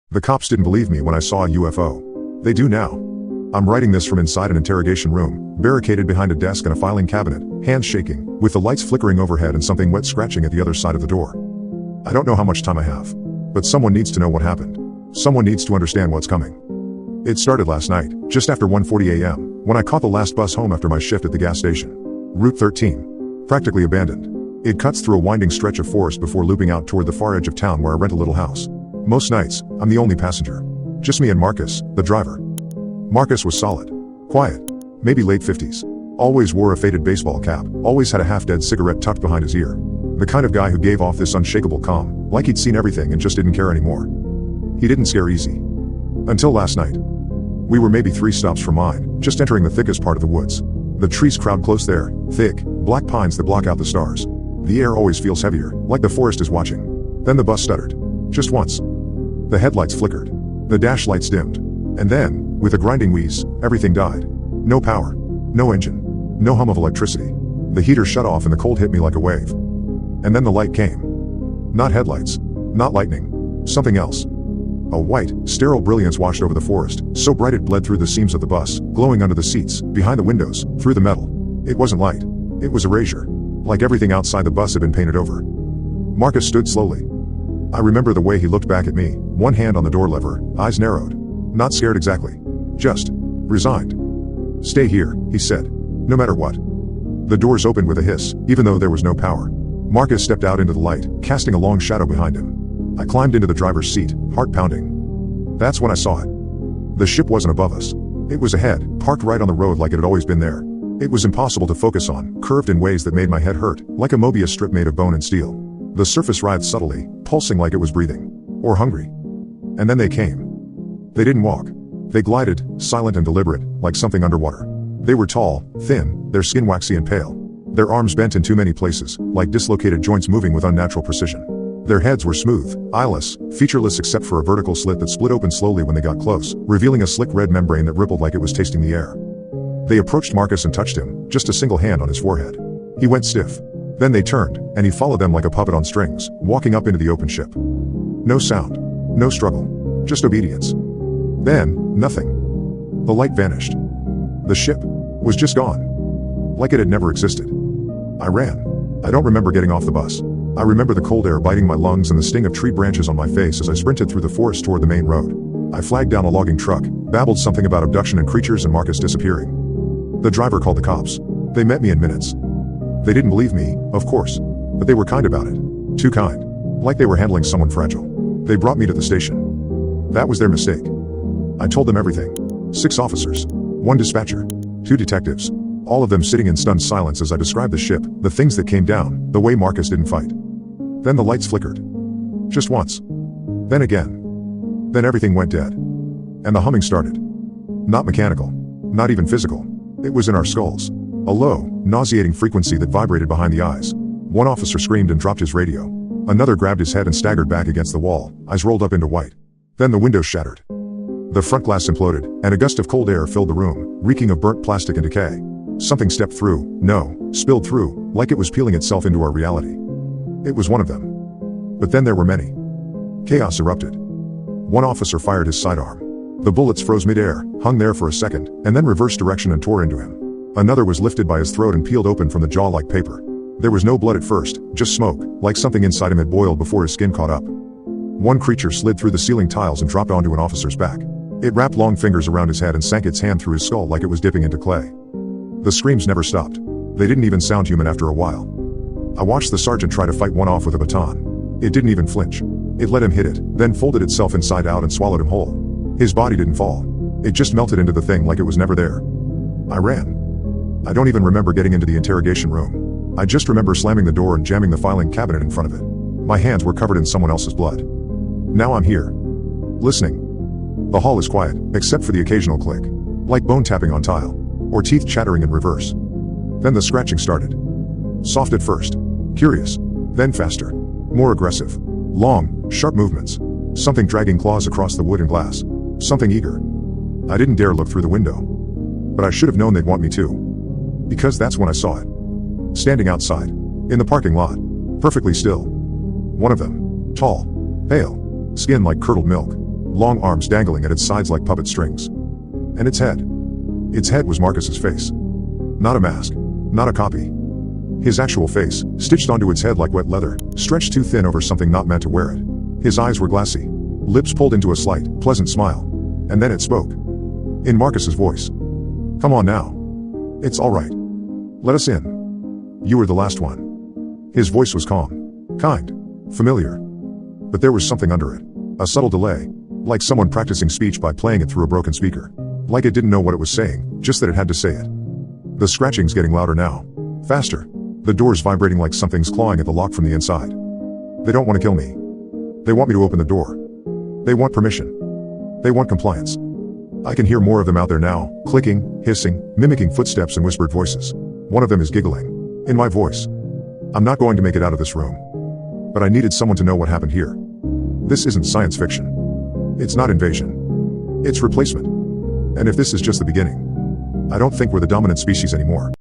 The cops didn't believe me when I saw a UFO. They do now. I'm writing this from inside an interrogation room, barricaded behind a desk and a filing cabinet, hands shaking, with the lights flickering overhead and something wet scratching at the other side of the door. I don't know how much time I have. But someone needs to know what happened. Someone needs to understand what's coming. It started last night, just after 1:40 a.m., when I caught the last bus home after my shift at the gas station. Route 13. Practically abandoned. It cuts through a winding stretch of forest before looping out toward the far edge of town where I rent a little house. Most nights, I'm the only passenger. Just me and Marcus, the driver. Marcus was solid. Quiet. Maybe late 50s. Always wore a faded baseball cap, always had a half-dead cigarette tucked behind his ear. The kind of guy who gave off this unshakable calm, like he'd seen everything and just didn't care anymore. He didn't scare easy. Until last night. We were maybe 3 stops from mine, just entering the thickest part of the woods. The trees crowd close there, thick, black pines that block out the stars. The air always feels heavier, like the forest is watching. Then the bus stuttered. Just once. The headlights flickered. The dash lights dimmed. And then, with a grinding wheeze, everything died. No power. No engine. No hum of electricity. The heater shut off and the cold hit me like a wave. And then the light came. Not headlights. Not lightning. Something else. A white, sterile brilliance washed over the forest, so bright it bled through the seams of the bus, glowing under the seats, behind the windows, through the metal. It wasn't light. It was erasure. Like everything outside the bus had been painted over. Marcus stood slowly. I remember the way he looked back at me, one hand on the door lever, eyes narrowed. Not scared exactly. Just resigned. Stay here, he said. No matter what. The doors opened with a hiss, even though there was no power. Marcus stepped out into the light, casting a long shadow behind him. I climbed into the driver's seat, heart pounding. That's when I saw it. The ship wasn't above us. It was ahead, parked right on the road like it had always been there. It was impossible to focus on, curved in ways that made my head hurt, like a Mobius strip made of bone and steel. The surface writhed subtly, pulsing like it was breathing. Or hungry. And then they came. They didn't walk. They glided, silent and deliberate, like something underwater. They were tall, thin, their skin waxy and pale. Their arms bent in too many places, like dislocated joints moving with unnatural precision. Their heads were smooth, eyeless, featureless except for a vertical slit that split open slowly when they got close, revealing a slick red membrane that rippled like it was tasting the air. They approached Marcus and touched him, just a single hand on his forehead. He went stiff. Then they turned, and he followed them like a puppet on strings, walking up into the open ship. No sound. No struggle. Just obedience. Then, nothing. The light vanished. The ship was just gone. Like it had never existed. I ran. I don't remember getting off the bus. I remember the cold air biting my lungs and the sting of tree branches on my face as I sprinted through the forest toward the main road. I flagged down a logging truck, babbled something about abduction and creatures and Marcus disappearing. The driver called the cops. They met me in minutes. They didn't believe me, of course. But they were kind about it. Too kind. Like they were handling someone fragile. They brought me to the station. That was their mistake. I told them everything. 6 officers. 1 dispatcher. 2 detectives. All of them sitting in stunned silence as I described the ship, the things that came down, the way Marcus didn't fight. Then the lights flickered. Just once. Then again. Then everything went dead. And the humming started. Not mechanical. Not even physical. It was in our skulls. A low, nauseating frequency that vibrated behind the eyes. 1 officer screamed and dropped his radio. Another grabbed his head and staggered back against the wall, eyes rolled up into white. Then the windows shattered. The front glass imploded, and a gust of cold air filled the room, reeking of burnt plastic and decay. Something stepped through, spilled through, like it was peeling itself into our reality. It was one of them. But then there were many. Chaos erupted. 1 officer fired his sidearm. The bullets froze midair, hung there for a second, and then reversed direction and tore into him. Another was lifted by his throat and peeled open from the jaw like paper. There was no blood at first, just smoke, like something inside him had boiled before his skin caught up. 1 creature slid through the ceiling tiles and dropped onto an officer's back. It wrapped long fingers around his head and sank its hand through his skull like it was dipping into clay. The screams never stopped. They didn't even sound human after a while. I watched the sergeant try to fight one off with a baton. It didn't even flinch. It let him hit it, then folded itself inside out and swallowed him whole. His body didn't fall. It just melted into the thing like it was never there. I ran. I don't even remember getting into the interrogation room. I just remember slamming the door and jamming the filing cabinet in front of it. My hands were covered in someone else's blood. Now I'm here. Listening. The hall is quiet, except for the occasional click. Like bone tapping on tile. Or teeth chattering in reverse. Then the scratching started. Soft at first. Curious. Then faster. More aggressive. Long, sharp movements. Something dragging claws across the wood and glass. Something eager. I didn't dare look through the window. But I should have known they'd want me to. Because that's when I saw it. Standing outside. In the parking lot. Perfectly still. One of them. Tall. Pale. Skin like curdled milk. long arms dangling at its sides like puppet strings. And its head. Its head was Marcus's face. Not a mask. Not a copy. His actual face, stitched onto its head like wet leather, stretched too thin over something not meant to wear it. His eyes were glassy. Lips pulled into a slight, pleasant smile. And then it spoke. In Marcus's voice. Come on now. It's all right. Let us in. You were the last one. His voice was calm. Kind. Familiar. But there was something under it. A subtle delay. Like someone practicing speech by playing it through a broken speaker. Like it didn't know what it was saying, just that it had to say it. The scratching's getting louder now. Faster. The door's vibrating like something's clawing at the lock from the inside. They don't want to kill me. They want me to open the door. They want permission. They want compliance. I can hear more of them out there now, clicking, hissing, mimicking footsteps and whispered voices. One of them is giggling. In my voice. I'm not going to make it out of this room. But I needed someone to know what happened here. This isn't science fiction. It's not invasion. It's replacement. And if this is just the beginning, I don't think we're the dominant species anymore.